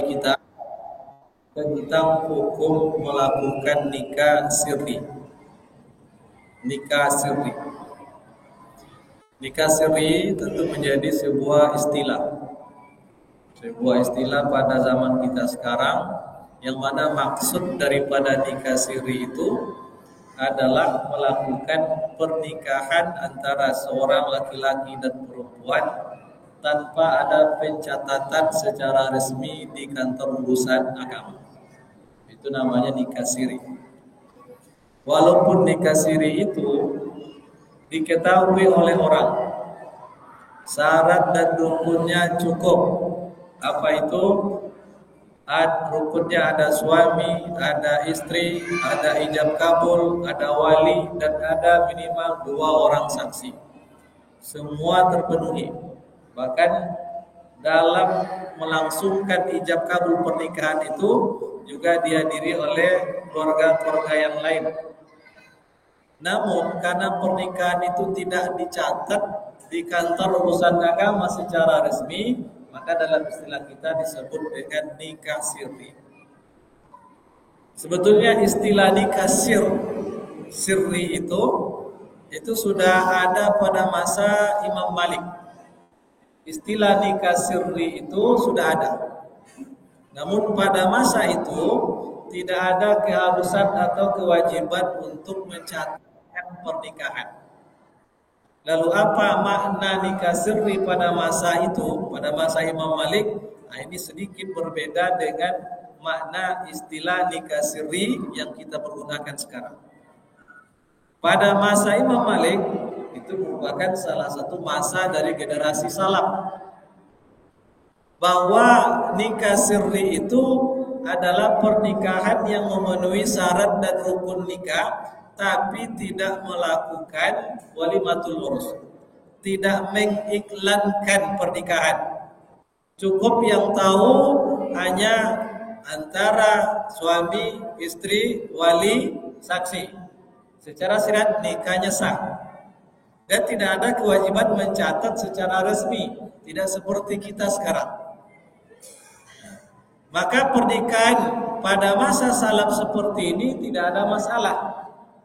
kita tentang hukum melakukan nikah sirri. Nikah sirri. Nikah sirri tentu menjadi sebuah istilah. Sebuah istilah pada zaman kita sekarang, yang mana maksud daripada nikah sirri itu adalah melakukan pernikahan antara seorang laki-laki dan perempuan tanpa ada pencatatan secara resmi di kantor urusan agama. Itu namanya nikah siri. Walaupun nikah siri itu diketahui oleh orang, syarat dan rukunnya cukup. Apa itu? Rukunnya ada suami, ada istri, ada ijab kabul, ada wali, dan ada minimal 2 orang saksi. Semua terpenuhi. Bahkan dalam melangsungkan ijab kabul pernikahan itu juga dihadiri oleh keluarga-keluarga yang lain. Namun karena pernikahan itu tidak dicatat di kantor urusan agama secara resmi, maka dalam istilah kita disebut dengan nikah sirri. Sebetulnya istilah nikah sirri itu sudah ada pada masa Imam Malik. Istilah nikah sirri itu sudah ada. Namun pada masa itu tidak ada keharusan atau kewajiban untuk mencatatkan pernikahan. Lalu apa makna nikah sirri pada masa itu, pada masa Imam Malik? Nah, ini sedikit berbeda dengan makna istilah nikah sirri yang kita pergunakan sekarang. Pada masa Imam Malik itu merupakan salah satu masa dari generasi salaf, bahwa nikah sirri itu adalah pernikahan yang memenuhi syarat dan rukun nikah, tapi tidak melakukan walimatul urus, tidak mengiklankan pernikahan. Cukup yang tahu hanya antara suami, istri, wali, saksi. Secara syariat nikahnya sah. Dan tidak ada kewajiban mencatat secara resmi, tidak seperti kita sekarang. Maka pernikahan pada masa salaf seperti ini tidak ada masalah.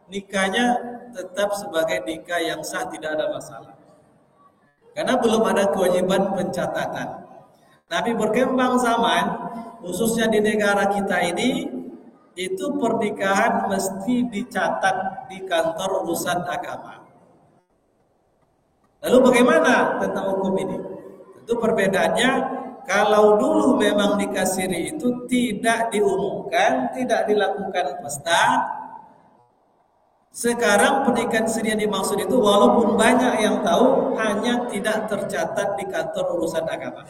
Nikahnya tetap sebagai nikah yang sah, tidak ada masalah. Karena belum ada kewajiban pencatatan. Tapi berkembang zaman, khususnya di negara kita ini, itu pernikahan mesti dicatat di kantor urusan agama. Lalu bagaimana tentang hukum ini? Tentu perbedaannya, kalau dulu memang nikah siri itu tidak diumumkan, tidak dilakukan pesta. Sekarang pernikahan siri yang dimaksud itu walaupun banyak yang tahu, hanya tidak tercatat di kantor urusan agama.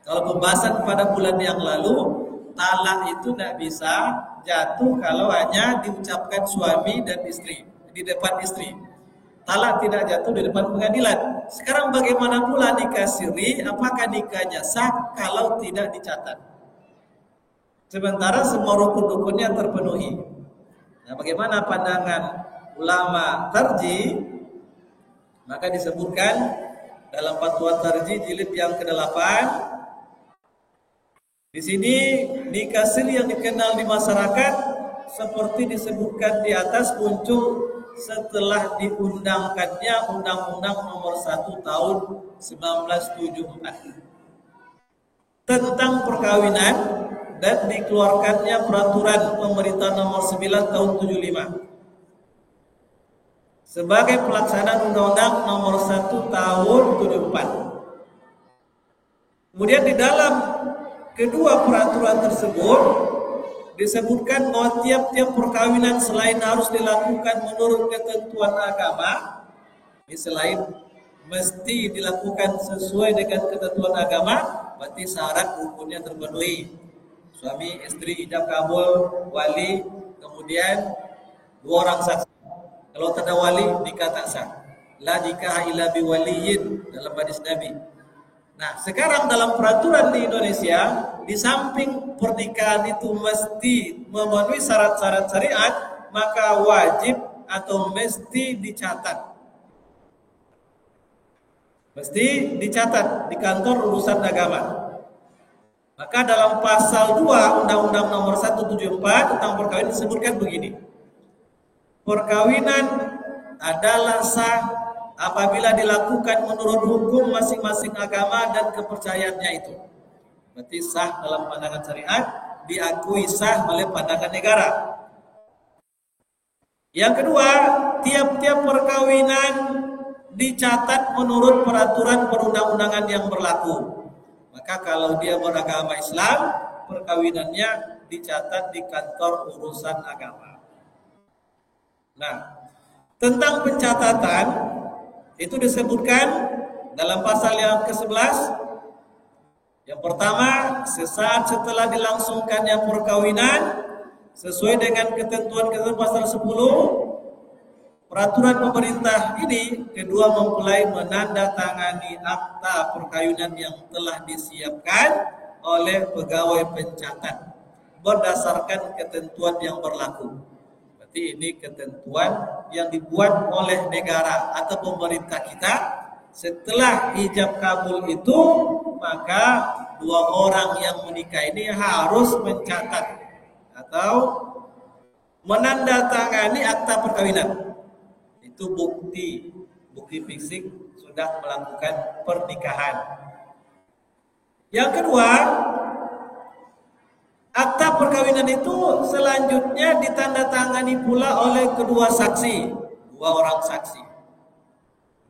Kalau pembahasan pada bulan yang lalu, talak itu tidak bisa jatuh kalau hanya diucapkan suami dan istri, di depan istri. Talak tidak jatuh di depan pengadilan. Sekarang bagaimana pula nikah siri? Apakah nikahnya sah kalau tidak dicatat? Sementara semua rukun-rukunnya terpenuhi. Nah, bagaimana pandangan ulama tarjih? Maka disebutkan dalam fatwa tarjih jilid yang ke-8. Di sini nikah siri yang dikenal di masyarakat seperti disebutkan di atas muncul setelah diundangkannya Undang-Undang Nomor 1 Tahun 1974 tentang perkawinan dan dikeluarkannya Peraturan Pemerintah Nomor 9 Tahun 75 sebagai pelaksanaan Undang-Undang Nomor 1 Tahun 74. Kemudian di dalam kedua peraturan tersebut disebutkan bahwa tiap-tiap perkawinan selain harus dilakukan menurut ketentuan agama, ini selain mesti dilakukan sesuai dengan ketentuan agama, berarti syarat rukunnya terpenuhi. Suami, istri, ijab kabul, wali, kemudian 2 orang saksi. Kalau tak ada wali, nikah tak sah. La nikah illa biwaliyin dalam hadis Nabi. Nah, sekarang dalam peraturan di Indonesia, di samping pernikahan itu mesti memenuhi syarat-syarat syariat, maka wajib atau mesti dicatat. Mesti dicatat di kantor urusan agama. Maka dalam pasal 2 Undang-Undang nomor 174 tentang perkawinan disebutkan begini. Perkawinan adalah sah apabila dilakukan menurut hukum masing-masing agama dan kepercayaannya itu. Berarti sah dalam pandangan syariat, diakui sah oleh pandangan negara. Yang kedua, tiap-tiap perkawinan dicatat menurut peraturan perundang-undangan yang berlaku. Maka kalau dia beragama Islam, perkawinannya dicatat di kantor urusan agama. Nah, tentang pencatatan itu disebutkan dalam pasal yang ke-11. Yang pertama, sesaat setelah dilangsungkannya perkawinan sesuai dengan ketentuan pasal 10 peraturan pemerintah ini, kedua mempelai menandatangani akta perkawinan yang telah disiapkan oleh pegawai pencatat berdasarkan ketentuan yang berlaku. Berarti ini ketentuan yang dibuat oleh negara atau pemerintah kita. Setelah ijab kabul itu, maka dua orang yang menikah ini harus mencatat atau menandatangani akta perkawinan. Itu bukti fisik sudah melakukan pernikahan. Yang kedua, akta perkawinan itu selanjutnya ditandatangani pula oleh kedua saksi, dua orang saksi,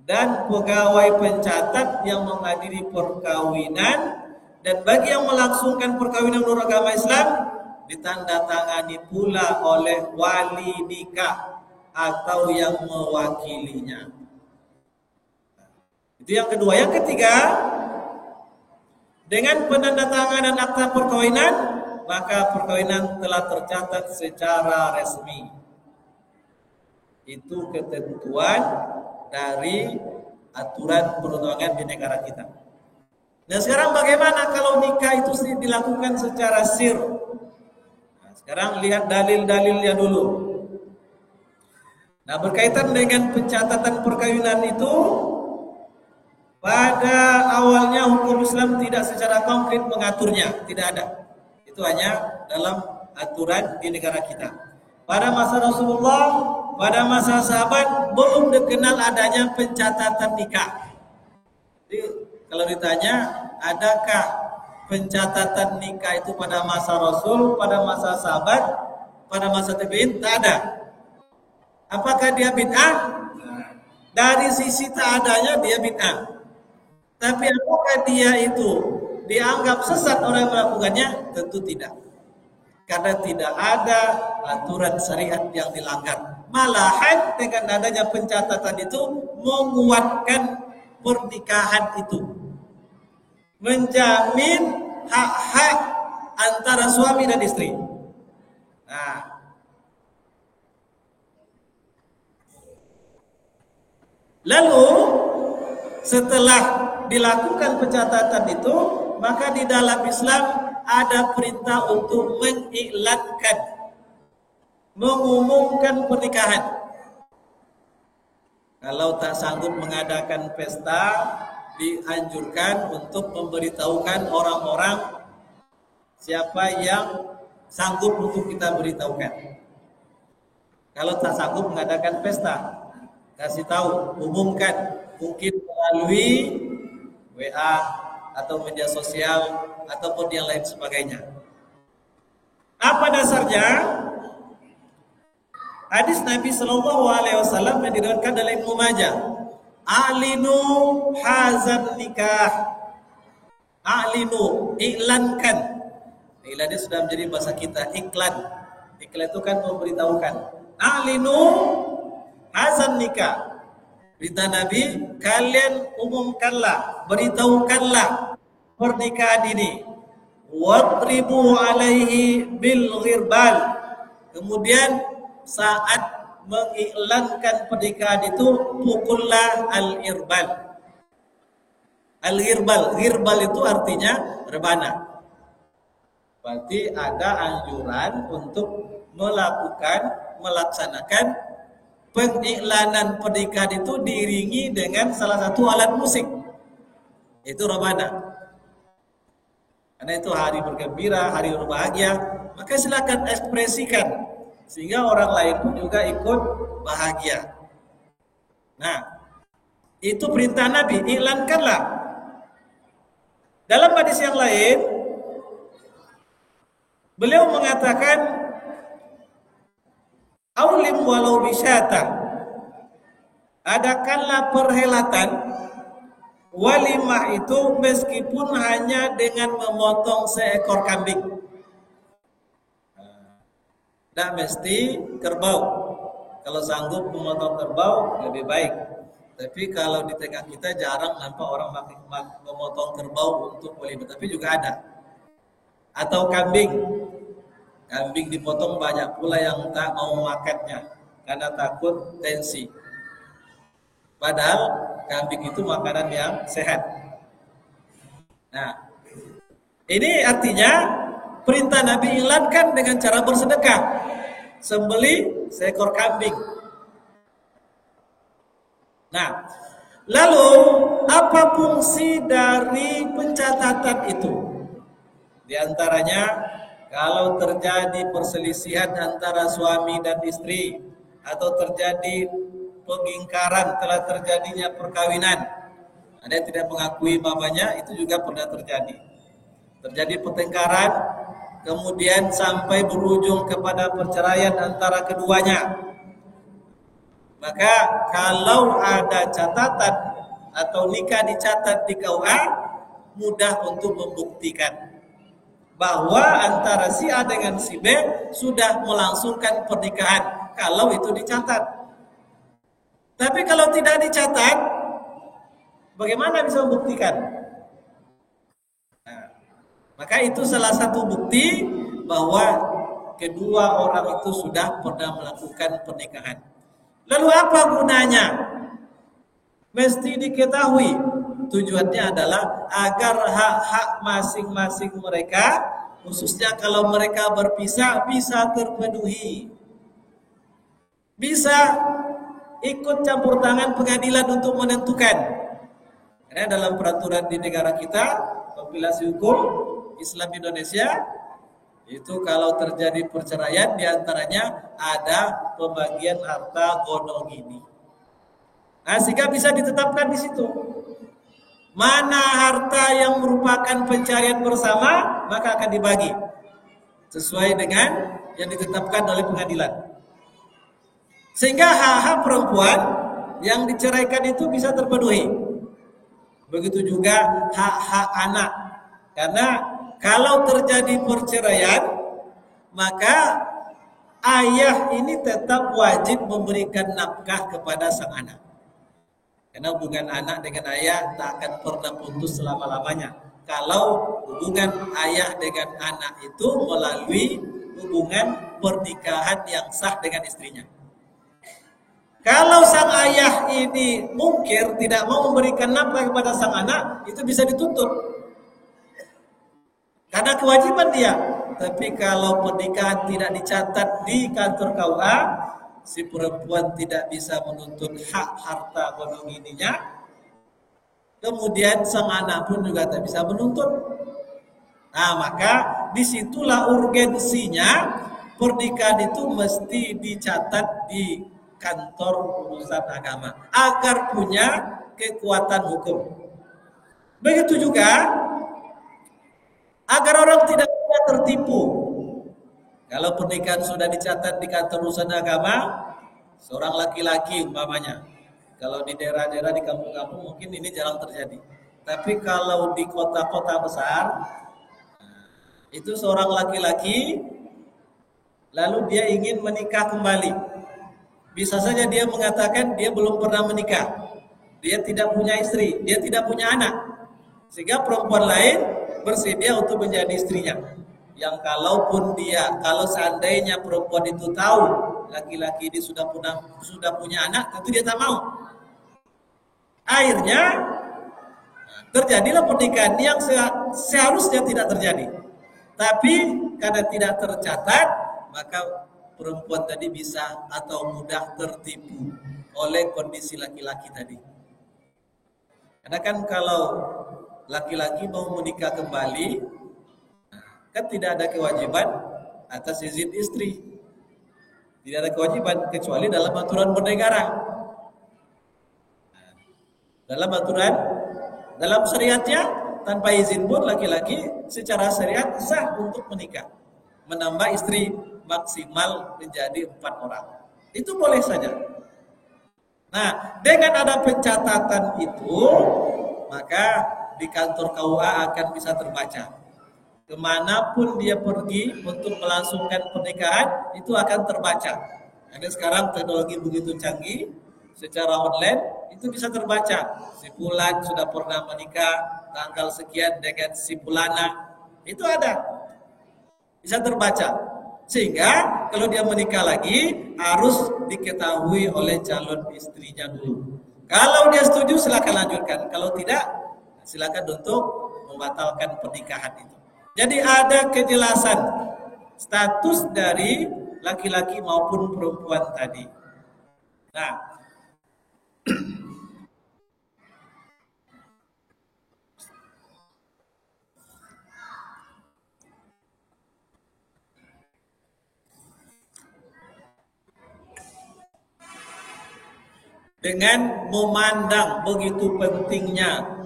dan pegawai pencatat yang menghadiri perkawinan, dan bagi yang melangsungkan perkawinan menurut agama Islam ditandatangani pula oleh wali nikah atau yang mewakilinya. Itu yang kedua. Yang ketiga, dengan penandatanganan akta perkawinan, maka perkawinan telah tercatat secara resmi. Itu ketentuan dari aturan perundangan di negara kita. Nah, sekarang bagaimana kalau nikah itu dilakukan secara sir? Nah, sekarang lihat dalil-dalilnya dulu. Nah, berkaitan dengan pencatatan perkawinan itu, pada awalnya hukum Islam tidak secara konkret mengaturnya, tidak ada. Itu hanya dalam aturan di negara kita. Pada masa Rasulullah, pada masa sahabat belum dikenal adanya pencatatan nikah. Jadi kalau ditanya, adakah pencatatan nikah itu pada masa Rasul, pada masa sahabat, pada masa tabi'in? Tak ada. Apakah dia bid'ah? Dari sisi tak adanya dia bid'ah. Tapi apakah dia itu dianggap sesat orang yang melakukannya? Tentu tidak. Karena tidak ada aturan syariat yang dilanggar. Malahan dengan adanya pencatatan itu menguatkan pernikahan itu, menjamin hak-hak antara suami dan istri. Nah, lalu setelah dilakukan pencatatan itu, maka di dalam Islam ada perintah untuk mengiklankan, mengumumkan pernikahan. Kalau tak sanggup mengadakan pesta, dianjurkan untuk memberitahukan orang-orang siapa yang sanggup untuk kita beritahukan. Kalau tak sanggup mengadakan pesta, kasih tahu, umumkan, mungkin melalui WA atau media sosial ataupun yang lain sebagainya. Apa dasarnya? Hadis Nabi Shallallahu Alaihi Wasallam yang diriwayatkan dalam Ibnu Majah. A'linu hazan nikah. A'linu, iklankan. Iklan ini sudah menjadi bahasa kita, iklan. Iklan itu kan memberitahukan. A'linu hazan nikah. Berita Nabi, kalian umumkanlah, beritahukanlah pernikahan ini. Wadribu alaihi bil ghirbal. Kemudian saat mengiklankan pernikahan itu, pukullah al-irbal. Al-ghirbal, ghirbal itu artinya rebana. Berarti ada anjuran untuk melaksanakan pengiklanan pernikahan itu diiringi dengan salah satu alat musik, itu rebana. Karena itu hari bergembira, hari berbahagia, maka silakan ekspresikan sehingga orang lain pun juga ikut bahagia. Nah, itu perintah Nabi, iklankanlah. Dalam hadis yang lain, beliau mengatakan, aulim walau bisyata, adakanlah perhelatan walimah itu meskipun hanya dengan memotong seekor kambing. Tidak mesti kerbau. Kalau sanggup memotong kerbau lebih baik. Tapi kalau di tengah kita jarang nampak orang memotong kerbau untuk walima, tapi juga ada. Atau kambing. Kambing dipotong banyak pula yang tak mau makannya karena takut tensi. Padahal kambing itu makanan yang sehat. Nah, ini artinya perintah Nabi iklankan dengan cara bersedekah. Sembeli seekor kambing. Nah, lalu apa fungsi dari pencatatan itu? Di antaranya, kalau terjadi perselisihan antara suami dan istri, atau terjadi pengingkaran, telah terjadinya perkawinan, ada yang tidak mengakui mamanya, itu juga pernah terjadi. Terjadi pertengkaran, kemudian sampai berujung kepada perceraian antara keduanya. Maka kalau ada catatan atau nikah dicatat di KUA, mudah untuk membuktikan bahwa antara si A dengan si B sudah melangsungkan pernikahan kalau itu dicatat. Tapi kalau tidak dicatat, bagaimana bisa membuktikan? Nah, maka itu salah satu bukti bahwa kedua orang itu sudah pernah melakukan pernikahan. Lalu apa gunanya? Mesti diketahui. Tujuannya adalah agar hak-hak masing-masing mereka, khususnya kalau mereka berpisah, bisa terpenuhi. Bisa ikut campur tangan pengadilan untuk menentukan. Karena dalam peraturan di negara kita, kompilasi hukum Islam Indonesia, itu kalau terjadi perceraian diantaranya ada pembagian harta gonong ini. Nah, sehingga bisa ditetapkan di situ mana harta yang merupakan pencarian bersama, maka akan dibagi sesuai dengan yang ditetapkan oleh pengadilan. Sehingga hak-hak perempuan yang diceraikan itu bisa terpenuhi. Begitu juga hak-hak anak. Karena kalau terjadi perceraian, maka ayah ini tetap wajib memberikan nafkah kepada sang anak. Karena hubungan anak dengan ayah tak akan pernah putus selama-lamanya. Kalau hubungan ayah dengan anak itu melalui hubungan pernikahan yang sah dengan istrinya. Kalau sang ayah ini mungkir, tidak mau memberikan nafkah kepada sang anak, itu bisa dituntut. Karena kewajiban dia. Tapi kalau pernikahan tidak dicatat di kantor KUA, si perempuan tidak bisa menuntut hak harta gonong ininya. Kemudian sang anak pun juga tak bisa menuntut. Nah, maka disitulah urgensinya pernikahan itu mesti dicatat di kantor urusan agama agar punya kekuatan hukum. Begitu juga agar orang tidak mudah tertipu. Kalau pernikahan sudah dicatat di kantor urusan agama, seorang laki-laki umpamanya, kalau di daerah-daerah di kampung-kampung mungkin ini jarang terjadi. Tapi kalau di kota-kota besar, itu seorang laki-laki lalu dia ingin menikah kembali. Bisa saja dia mengatakan dia belum pernah menikah, dia tidak punya istri, dia tidak punya anak, sehingga perempuan lain bersedia untuk menjadi istrinya. Yang kalau seandainya perempuan itu tahu laki-laki ini sudah punya anak, tentu dia tak mau. Akhirnya terjadilah pernikahan yang seharusnya tidak terjadi. Tapi karena tidak tercatat, maka perempuan tadi bisa atau mudah tertipu oleh kondisi laki-laki tadi. Karena kan kalau laki-laki mau menikah kembali, Kan tidak ada kewajiban atas izin istri. Tidak ada kewajiban kecuali dalam aturan bernegara. Dalam aturan, dalam syariatnya tanpa izin pun laki-laki secara syariat sah untuk menikah, menambah istri maksimal menjadi 4 orang. Itu boleh saja. Nah, dengan ada pencatatan itu, maka di kantor KUA akan bisa terbaca. Kemanapun dia pergi untuk melangsungkan pernikahan, itu akan terbaca. Karena sekarang teknologi begitu canggih, secara online itu bisa terbaca. Si fulan sudah pernah menikah tanggal sekian dengan si fulana, itu ada, bisa terbaca. Sehingga kalau dia menikah lagi harus diketahui oleh calon istrinya dulu. Kalau dia setuju silakan lanjutkan, kalau tidak silakan untuk membatalkan pernikahan itu. Jadi ada kejelasan status dari laki-laki maupun perempuan tadi. Nah, dengan memandang begitu pentingnya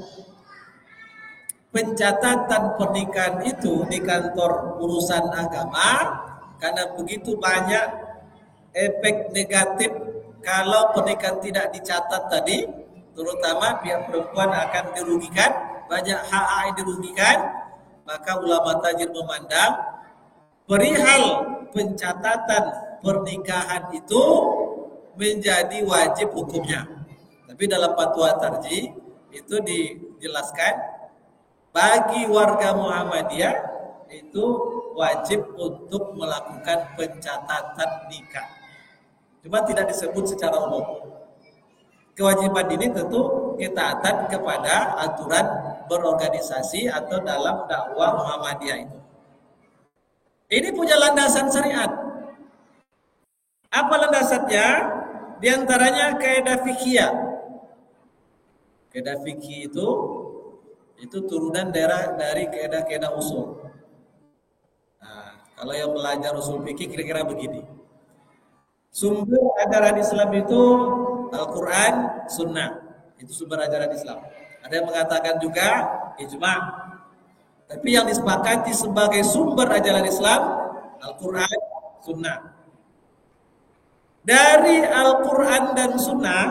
pencatatan pernikahan itu di kantor urusan agama, karena begitu banyak efek negatif kalau pernikahan tidak dicatat tadi, terutama pihak perempuan akan dirugikan, banyak hak yang dirugikan. Maka ulama tajwid memandang perihal pencatatan pernikahan itu menjadi wajib hukumnya. Tapi dalam fatwa tarjih itu dijelaskan bagi warga Muhammadiyah itu wajib untuk melakukan pencatatan nikah. Cuma tidak disebut secara umum. Kewajiban ini tentu ketaatan kepada aturan berorganisasi atau dalam dakwah Muhammadiyah itu. Ini punya landasan syariat. Apa landasannya? Di antaranya kaidah fikih. Kaidah fikih itu turunan dari kaidah-kaidah usul. Nah, kalau yang belajar usul fikih kira-kira begini. Sumber ajaran Islam itu Al-Quran, Sunnah. Itu sumber ajaran Islam. Ada yang mengatakan juga ijma'. Tapi yang disepakati sebagai sumber ajaran Islam Al-Quran, Sunnah. Dari Al-Quran dan Sunnah,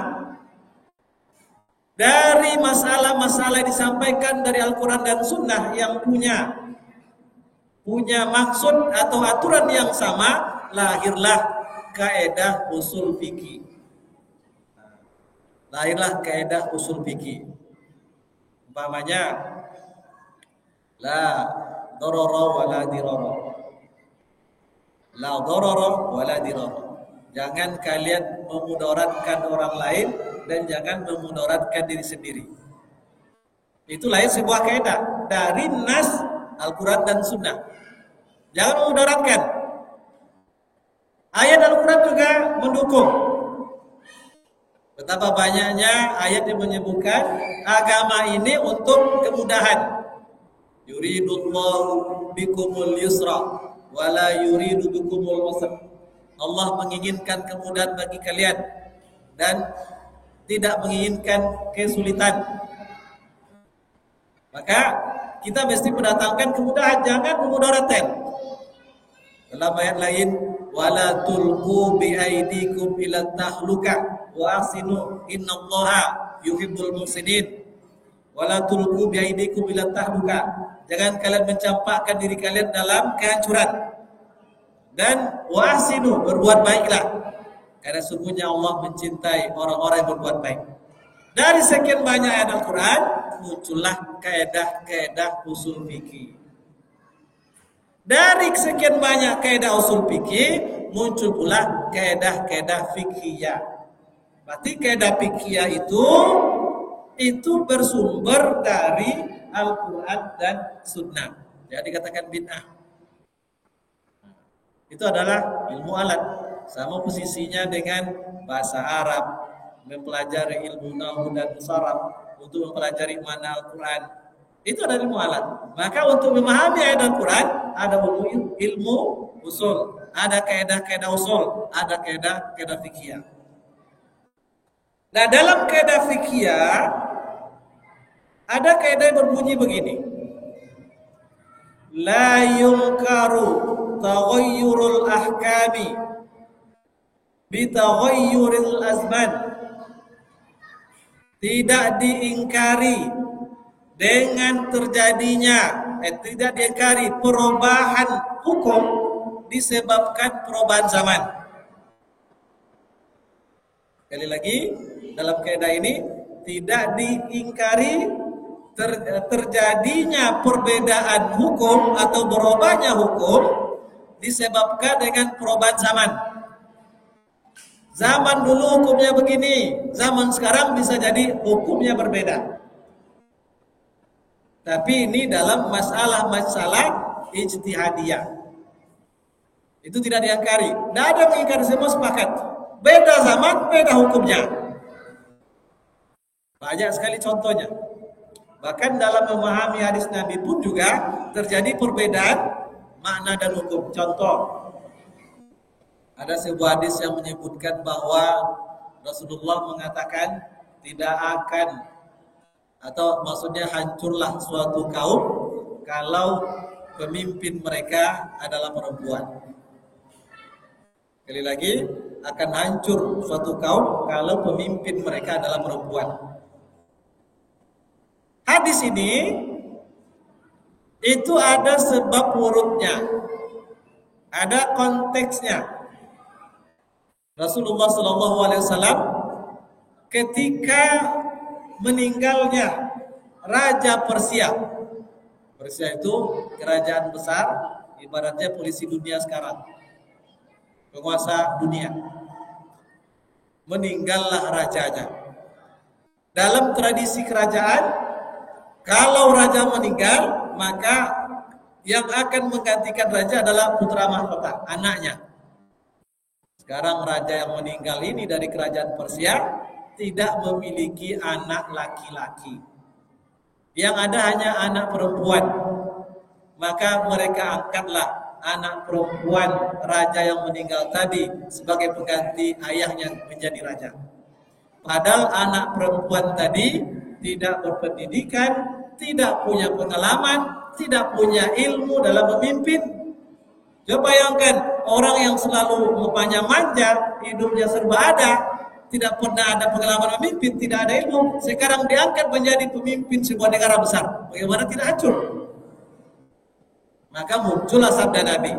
dari masalah-masalah yang disampaikan dari Al-Quran dan Sunnah yang punya maksud atau aturan yang sama, lahirlah kaidah usul fikih. Lahirlah kaidah usul fikih. Umpamanya, la darara wa la dirara. La darara wa la dirara. Jangan kalian memudaratkan orang lain dan jangan memudaratkan diri sendiri. Itu lahir sebuah kaidah dari nas Al-Quran dan Sunnah. Jangan memudaratkan. Ayat Al-Quran juga mendukung. Betapa banyaknya ayat yang menyebutkan agama ini untuk kemudahan. Yuridullahu bikumul yusra wa la yuridu bikumul usra. Allah menginginkan kemudahan bagi kalian dan tidak menginginkan kesulitan. Maka kita mesti mendatangkan kemudahan, jangan memudaratkan. Dalam ayat lain, wala tulqu bi aidikum ila tahluka wa ahsinu innallaha yuhibbul muhsinin. Wala tulqu bi aidikum ila tahluka. Jangan kalian mencampakkan diri kalian dalam kehancuran. Dan wahsinu, berbuat baiklah. Karena sungguhnya Allah mencintai orang-orang yang berbuat baik. Dari sekian banyak ayat Al-Quran, muncullah kaidah-kaidah usul fikih. Dari sekian banyak kaidah usul fikih, muncul pula kaidah-kaidah fikihiyah. Berarti kaidah fikihiyah itu bersumber dari Al-Quran dan Sunnah. Jadi dikatakan bid'ah. Itu adalah ilmu alat, sama posisinya dengan bahasa Arab, mempelajari ilmu nahwu dan saraf untuk mempelajari makna Al-Quran. Itu adalah ilmu alat. Maka untuk memahami ayat Al-Quran ada ilmu usul, ada kaidah-kaidah usul, ada kaidah fikih. Nah, dalam kaidah fikih ada kaidah yang berbunyi begini. La yunkaru taghayyurul ahkami bi taghayyuril azman. Tidak diingkari dengan terjadinya tidak diingkari perubahan hukum disebabkan perubahan zaman. Sekali lagi, dalam kaidah ini tidak diingkari terjadinya perbedaan hukum atau berubahnya hukum disebabkan dengan perubahan zaman. Zaman dulu hukumnya begini, zaman sekarang bisa jadi hukumnya berbeda. Tapi ini dalam masalah-masalah ijtihadiyah. Itu tidak diingkari. Tidak ada yang mengingkari, semua sepakat. Beda zaman, beda hukumnya. Banyak sekali contohnya. Bahkan dalam memahami hadis Nabi pun juga terjadi perbedaan makna dan hukum. Contoh, ada sebuah hadis yang menyebutkan bahwa Rasulullah mengatakan tidak akan, atau maksudnya hancurlah suatu kaum kalau pemimpin mereka adalah perempuan. Sekali lagi, akan hancur suatu kaum kalau pemimpin mereka adalah perempuan. Hadis ini itu ada sebab urutnya, ada konteksnya. Rasulullah SAW ketika meninggalnya Raja Persia. Persia itu kerajaan besar, ibaratnya polisi dunia sekarang, penguasa dunia. Meninggallah rajanya. Dalam tradisi kerajaan, kalau raja meninggal, maka yang akan menggantikan raja adalah putra mahkota, anaknya. Sekarang raja yang meninggal ini dari kerajaan Persia tidak memiliki anak laki-laki. Yang ada hanya anak perempuan. Maka mereka angkatlah anak perempuan raja yang meninggal tadi sebagai pengganti ayahnya menjadi raja. Padahal anak perempuan tadi tidak berpendidikan, tidak punya pengalaman, tidak punya ilmu dalam memimpin. Coba bayangkan orang yang selalu manja, hidupnya serba ada, tidak pernah ada pengalaman memimpin, tidak ada ilmu, sekarang diangkat menjadi pemimpin sebuah negara besar. Bagaimana tidak hancur? Maka muncullah sabda Nabi,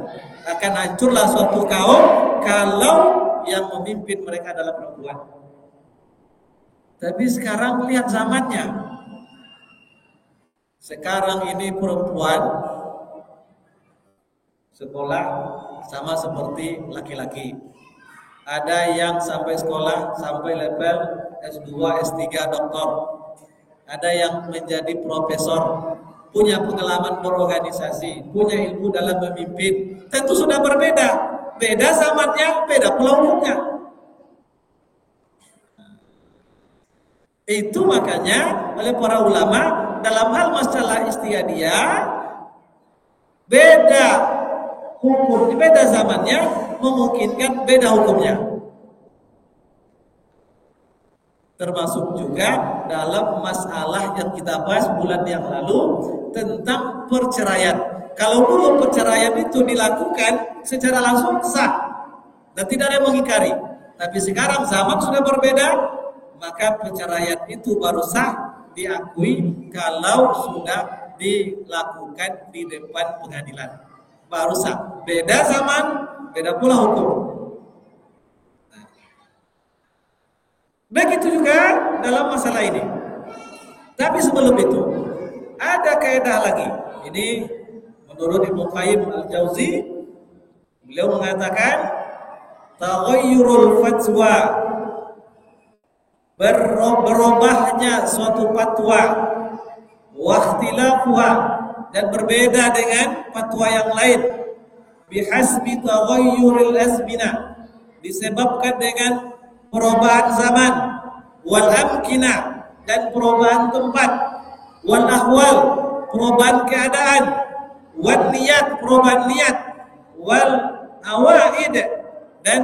akan hancurlah suatu kaum kalau yang memimpin mereka adalah perempuan. Tapi sekarang lihat zamannya. Sekarang ini perempuan sekolah sama seperti laki-laki. Ada yang sampai sekolah sampai level S2, S3, doktor. Ada yang menjadi profesor, punya pengalaman berorganisasi, punya ilmu dalam memimpin. Tentu sudah berbeda. Beda zamannya, beda pula hukumnya. Itu makanya oleh para ulama dalam hal masalah ijtihadiyah beda hukum, beda zamannya memungkinkan beda hukumnya. Termasuk juga dalam masalah yang kita bahas bulan yang lalu tentang perceraian. Kalau dulu perceraian itu dilakukan secara langsung sah dan tidak ada yang mengingkari. Tapi sekarang zaman sudah berbeda. Maka perceraian itu baru sah diakui kalau sudah dilakukan di depan pengadilan. Baru sah. Beda zaman, beda pula hukum. Nah. Begitu juga dalam masalah ini. Tapi sebelum itu, ada kaidah lagi. Ini menurut Ibnu Qayyim Al-Jauzi, beliau mengatakan taghayyurul fatwa, berubahnya suatu fatwa, wakhtilafuha, dan berbeda dengan fatwa yang lain, bihasbi taghayyuril azmina, disebabkan dengan perubahan zaman, wal amkina, dan perubahan tempat, wal ahwal, perubahan keadaan, wan niat, perubahan niat, wal awaid, dan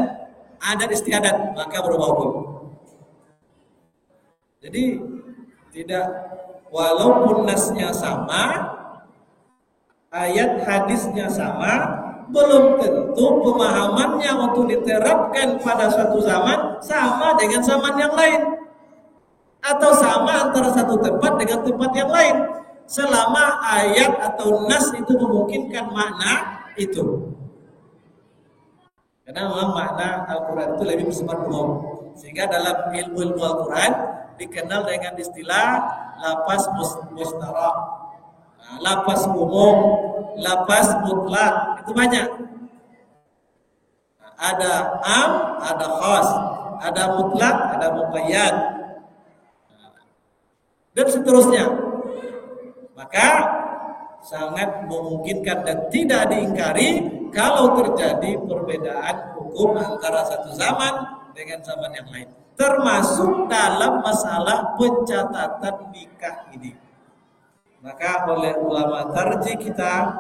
adat istiadat, maka berubah hukum. Jadi tidak, walaupun nasnya sama, ayat hadisnya sama, belum tentu pemahamannya untuk diterapkan pada suatu zaman sama dengan zaman yang lain, atau sama antara satu tempat dengan tempat yang lain, selama ayat atau nas itu memungkinkan makna itu. Karena memang makna Al-Quran itu lebih bersifat umum, sehingga dalam ilmu Al-Quran dikenal dengan istilah lafaz mustarak, lafaz umum, lafaz mutlak, itu banyak. Ada am, ada khas, ada mutlak, ada muqayyad, dan seterusnya. Maka sangat memungkinkan dan tidak diingkari kalau terjadi perbedaan hukum antara satu zaman dengan zaman yang lain, termasuk dalam masalah pencatatan nikah ini. Maka oleh ulama tarjih kita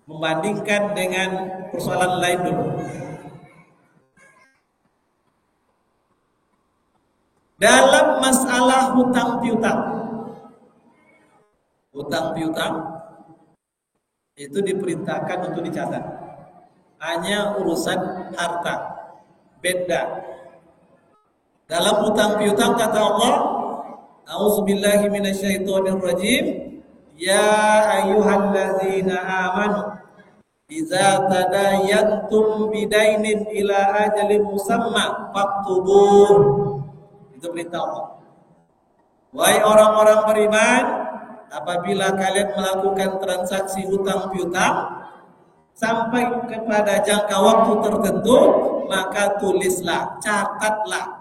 membandingkan dengan persoalan lain dulu. Dalam masalah hutang piutang, hutang piutang itu diperintahkan untuk dicatat. Hanya urusan harta, beda. Dalam hutang piutang kata Allah, A'udzubillahi minasyaitonirrajim, ya ayyuhalladzina amanu idza tadayantum bidainin ila ajalin musamma faktubuh. Itu perintah Allah. Wahai orang-orang beriman, apabila kalian melakukan transaksi hutang piutang sampai kepada jangka waktu tertentu, maka tulislah, catatlah.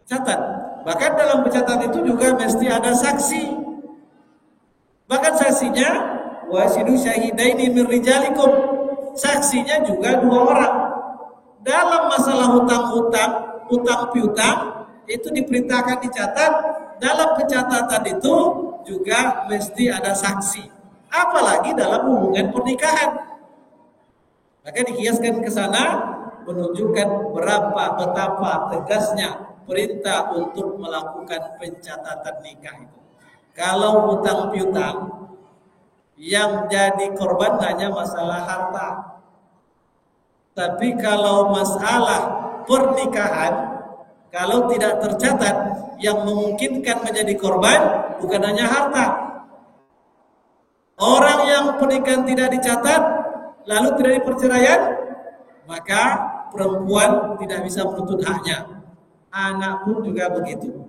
Catat. Bahkan dalam pencatatan itu juga mesti ada saksi. Bahkan saksinya wasidu syahidaini min rijalikum. Saksinya juga 2 orang. Dalam masalah hutang piutang itu diperintahkan dicatat. Dalam pencatatan itu juga mesti ada saksi. Apalagi dalam hubungan pernikahan. Maka dikiaskan ke sana menunjukkan betapa tegasnya perintah untuk melakukan pencatatan nikah itu. Kalau hutang piutang yang jadi korban hanya masalah harta. Tapi kalau masalah pernikahan, kalau tidak tercatat, yang memungkinkan menjadi korban bukan hanya harta. Orang yang pernikahan tidak dicatat, lalu terjadi perceraian, maka perempuan tidak bisa menuntut haknya. Anak pun juga begitu.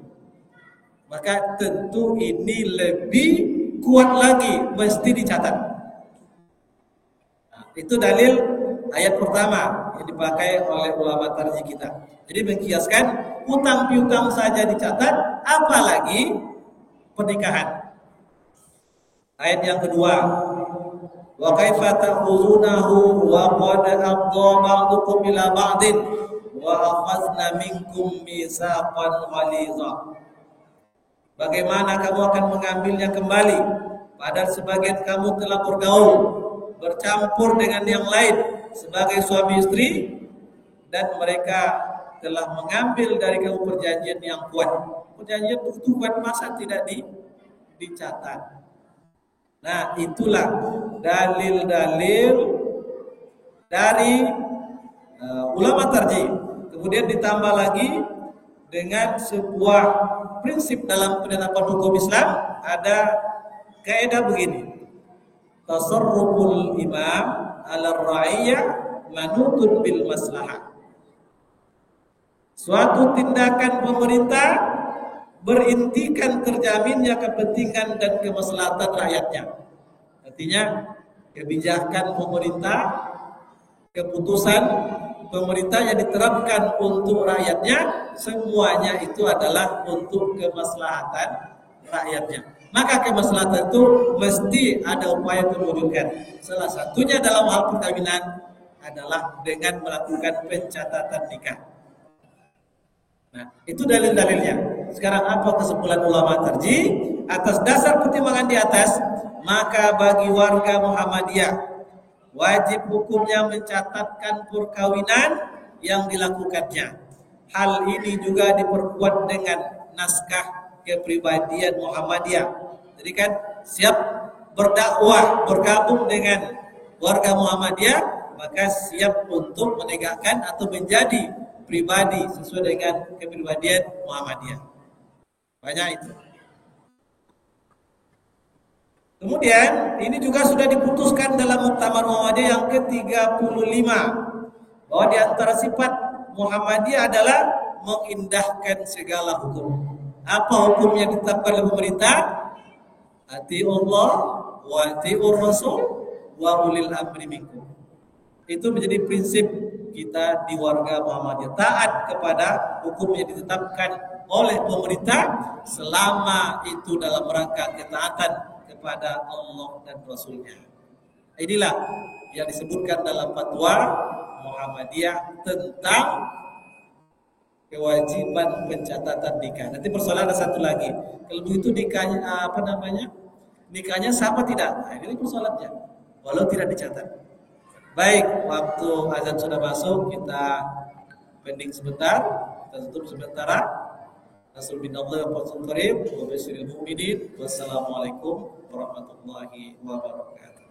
Maka tentu ini lebih kuat lagi, mesti dicatat. Nah, itu dalil ayat pertama yang dipakai oleh ulama tarjih kita. Jadi mengkiaskan hutang piutang saja dicatat, apalagi pernikahan. Ayat yang kedua, wa kaifa ta'khuzunahu wa qad afdha ba'dukum ila ba'din wa akhadna minkum mitsaqan ghaliza. Bagaimana kamu akan mengambilnya kembali, padahal sebagian kamu telah bergaul, bercampur dengan yang lain sebagai suami istri, dan mereka telah mengambil dari kamu perjanjian yang kuat. Perjanjian itu kuat, masa tidak dicatat? Nah, itulah dalil-dalil dari ulama tarjih. Kemudian ditambah lagi dengan sebuah prinsip dalam penetapan hukum Islam, ada kaidah begini. Tasarruful imam ala ra'iyah manutun bil maslahah. Suatu tindakan pemerintah berintikan terjaminnya kepentingan dan kemaslahatan rakyatnya. Artinya kebijakan pemerintah, keputusan pemerintah yang diterapkan untuk rakyatnya, semuanya itu adalah untuk kemaslahatan rakyatnya. Maka kemaslahatan itu mesti ada upaya terwujudkan. Salah satunya dalam hal perkawinan adalah dengan melakukan pencatatan nikah. Nah, itu dalil-dalilnya. sekarang apa kesimpulan ulama tarjih? Atas dasar pertimbangan di atas, maka bagi warga Muhammadiyah wajib hukumnya mencatatkan perkawinan yang dilakukannya. Hal ini juga diperkuat dengan naskah kepribadian Muhammadiyah. Jadi kan siap berdakwah, bergabung dengan warga Muhammadiyah, maka siap untuk menegakkan atau menjadi pribadi sesuai dengan kepribadian Muhammadiyah. Banyak itu. Kemudian ini juga sudah diputuskan dalam Muktamar Muhammadiyah yang ke-35 bahwa di antara sifat Muhammadiyah adalah mengindahkan segala hukum. Apa hukum yang ditetapkan oleh pemerintah? Atiullah wa atiur rasul wa ulil amri minkum. Itu menjadi prinsip kita di warga Muhammadiyah, taat kepada hukum yang ditetapkan oleh pemerintah selama itu dalam rangka ketaatan kepada Allah dan Rasulnya. Inilah yang disebutkan dalam fatwa Muhammadiyah tentang kewajiban pencatatan nikah. Nanti persoalan ada satu lagi. Kalau begitu nikahnya nikahnya sama tidak? Nah, ini persoalannya. Walau tidak dicatat. Baik, waktu azan sudah masuk, kita pending sebentar, kita tutup sementara. Nasallallahu wa sallam wa basyiril mu'minin. Wassalamualaikum warahmatullahi wabarakatuh.